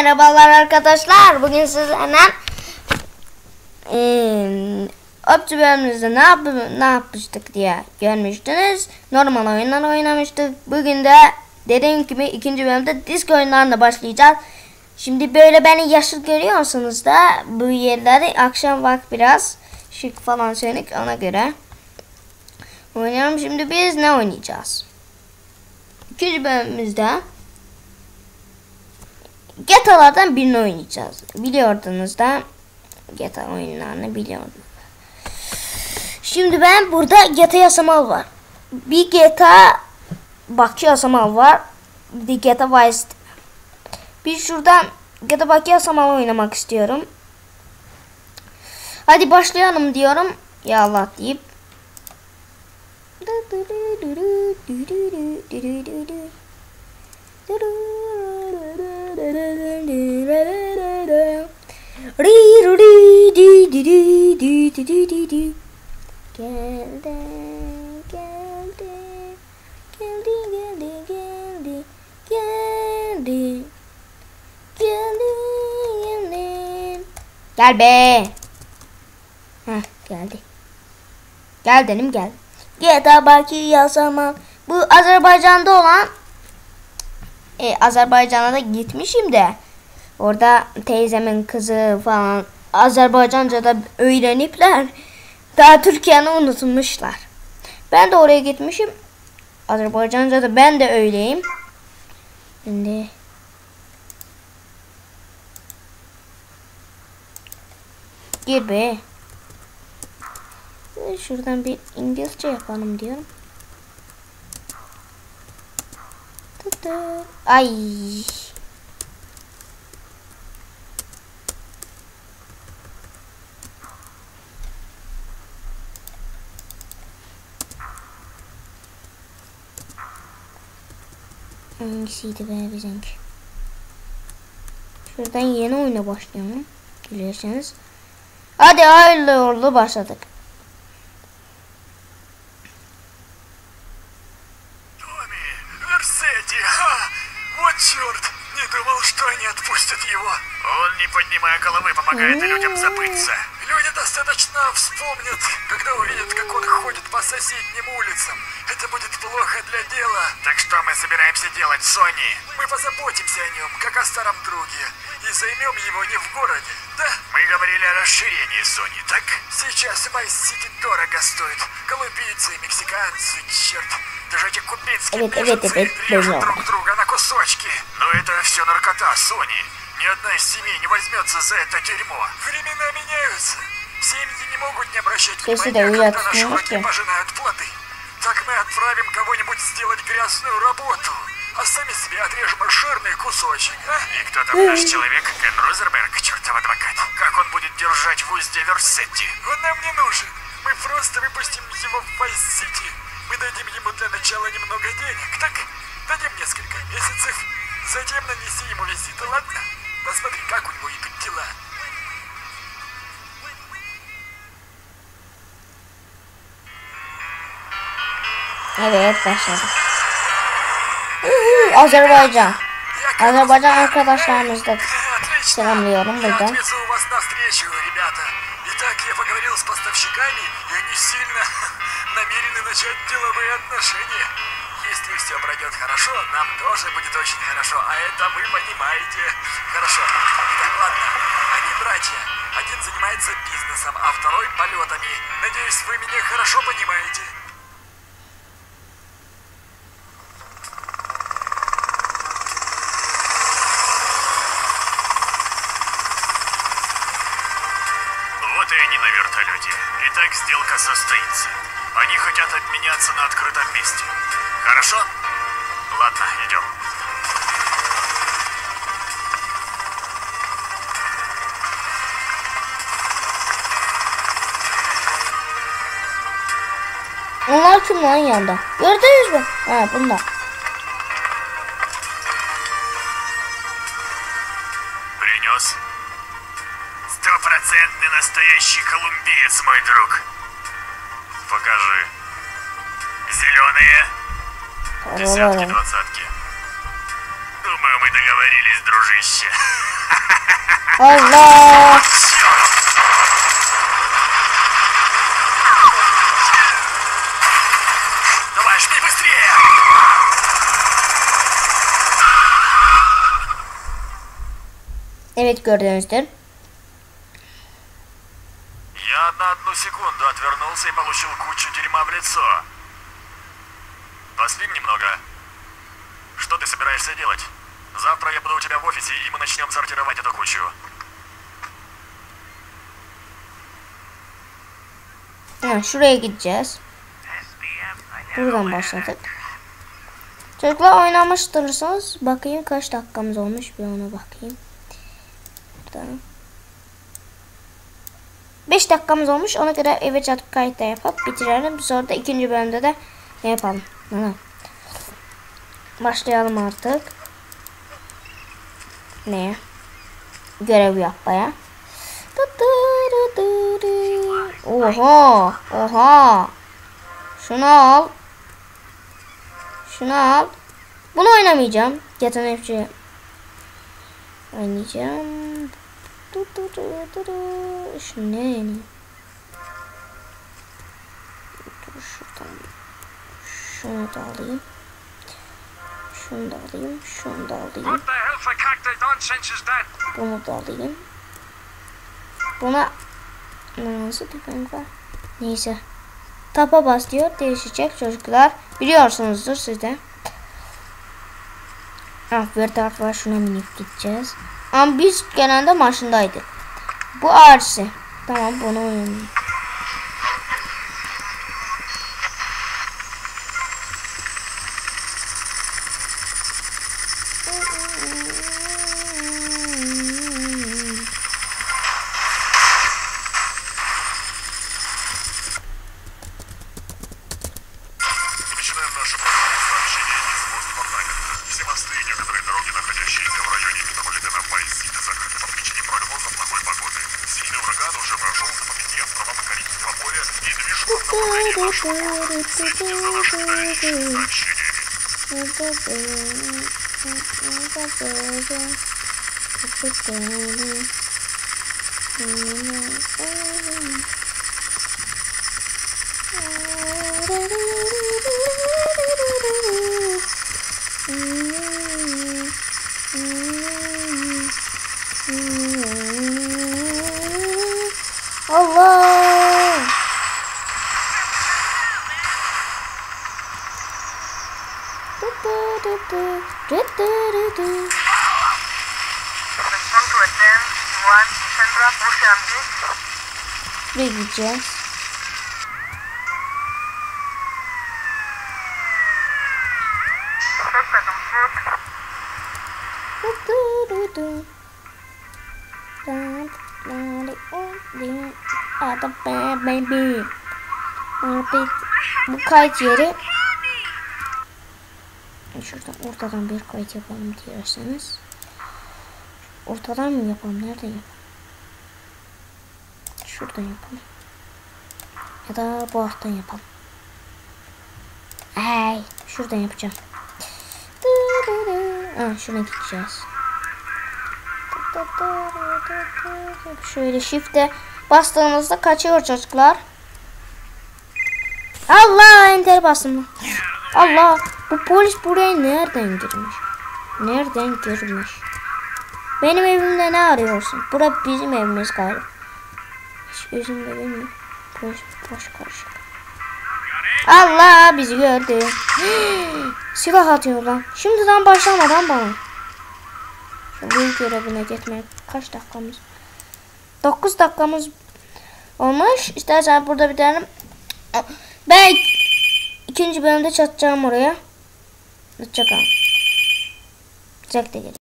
Merhabalar arkadaşlar. Bugün sizlerle Opti bölümümüzde ne yapmıştık diye görmüştünüz. Normal oyunlar oynamıştık. Bugün de dediğim gibi ikinci bölümde disk oyunlarına başlayacağız. Şimdi böyle beni yaşlı görüyorsunuz da bu yerleri akşam vakti biraz şık falan sönük, ona göre oynayalım. Şimdi biz ne oynayacağız? İkinci bölümümüzde GTA'lardan birini oynayacağız. Biliyordunuz da GTA oyunlarını biliyordum. Şimdi ben burada GTA Yasamal var. Bir GTA Bakü Yasamal var. Bir GTA Vice. Bir şuradan GTA Bakü Yasamal oynamak istiyorum. Hadi başlayalım diyorum. Ya Allah deyip. Gel be. Heh, geldi. Gel dedim, gel. GTA Bakü Yasamal. Bu Azerbaycan'da olan. Azerbaycan'a da gitmişim de. Orada teyzemin kızı falan Azerbaycanca da öğrenipler. Daha Türkiye'ni unutmuşlar. Ben de oraya gitmişim. Azerbaycanca da ben de öyleyim. Şimdi gir be. Şuradan bir İngilizce yapalım diyorum. Ay. Hangisiydi be bizimki? Şuradan yeni oyuna başlayalım. Bilirsiniz. Hadi hayırlı uğurlu başladık. Вот черт! Не думал, что они отпустят его. Он, не поднимая головы, помогает людям забыться. Люди достаточно вспомнят, когда увидят, как он ходит по соседним улицам. Это будет плохо для дела. Так что мы собираемся делать, Сони? Мы позаботимся о нем, как о старом друге. И займем его не в городе, да? Мы говорили о расширении, Сони, так? Сейчас Вайс-Сити дорого стоит. Колумбийцы, мексиканцы, черт. Даже эти кубинские беженцы режут друг друга на кусочки. Но это все наркота, Сони. Ни одна из семей не возьмется за это дерьмо. Времена меняются. Семьи не могут не обращать внимания, когда наши враги пожинают плоды. Так мы отправим кого-нибудь сделать грязную работу, а сами себе отрежем жирный кусочек, а? И кто там наш человек? Кен Розерберг, чертов адвокат. Как он будет держать в узде Версетти? Он нам не нужен. Мы просто выпустим его в Вайс-Сити. Мы дадим ему для начала немного денег, так? Дадим несколько месяцев. Затем нанеси ему визиты, ладно? Посмотри, как у него идут дела. Evet, başladık. Azerbaycan. Azerbaycan arkadaşlarımızı da selamlıyorum buradan. Итак, я поговорил с поставщиками, и они сильно намерены начать деловые отношения. Если все пройдет хорошо, нам тоже будет очень хорошо, а это вы понимаете. Хорошо. Итак, ладно. Они братья. Один занимается бизнесом, а второй полетами. Надеюсь, вы меня хорошо понимаете. Вот и они на вертолете. Итак, сделка состоится. Они хотят обменяться на открытом месте. Хорошо? Ладно, идем. Onlar kim lan yanda? Gördünüz mü? Ha, bunlar. Принес? Стопроцентный настоящий колумбиец, мой друг. Покажи. Зеленые. Десятки, двадцатки. Думаю, мы договорились, дружище. Allah. Давай, жми быстрее! Evet, gördüğünüzdür. Я на одну секунду отвернулся и получил кучу дерьма в лицо. Поспим немного. Что ты собираешься делать? Завтра я буду у тебя в офисе, и мы начнем сортировать эту кучу. Şuraya gideceğiz. Buradan başladık. Çocuklar oynamıştırsanız bakayım kaç dakikamız olmuş, bir ona bakayım. Buradan. 5 dakikamız olmuş. Ona göre eve çatıp kayıtta yapıp bitirelim. Sonra da ikinci bölümde de ne yapalım? Başlayalım artık. Ne? Görev yapmaya. Oha! Oha! Şunu al. Şunu al. Bunu oynamayacağım. Yetenekçi oynayacağım. Şunu ne yani? Dur şuradan. Şunu da alayım. Şunu da alayım. Şunu da alayım. Bunu da alayım. Buna nasıl bir var? Neyse. Tapa bas diyor. Değişecek çocuklar. Biliyorsunuzdur siz de. Bir taraf var. Şuna minip gideceğiz. Ama biz genelde maşındaydık. Bu ağrısı. Tamam, bunu oynayalım. Все мосты и некоторые дороги, находящиеся в районе метрополитена Байзита, закрыты по причине прогноза плохой погоды. Сильный ураган уже прошелся по 5 островам Карибского моря и движется в направлении нашего города. Следите за нашими дальнейшими Allah! Buraya gideceğiz. Bu kayıt yeri. Şuradan ortadan bir kayıt yapalım diyorsanız. Ortadan mı yapalım? Nereden yapalım? Şuradan yapalım. Ya da bu alttan yapalım. Şuradan yapacağım. Şuna gideceğiz. Şöyle shift'e bastığımızda kaçıyor çocuklar. Allah, enter bastım. Allah, bu polis buraya nereden girmiş? Nereden girmiş? Benim evimde ne arıyorsun? Bura bizim evimiz galiba. Hiç gözümde bilmiyorum. Polis boş karışık. Allah, bizi gördü. Silah atıyor lan. Şimdiden başlamadan bana. Bu görevine gitmeye kaç dakikamız? 9 dakikamız olmuş. İstersen burada bitirelim. Ben ikinci bölümde çatacağım oraya. Hoşçakalın. Zevk de gelir.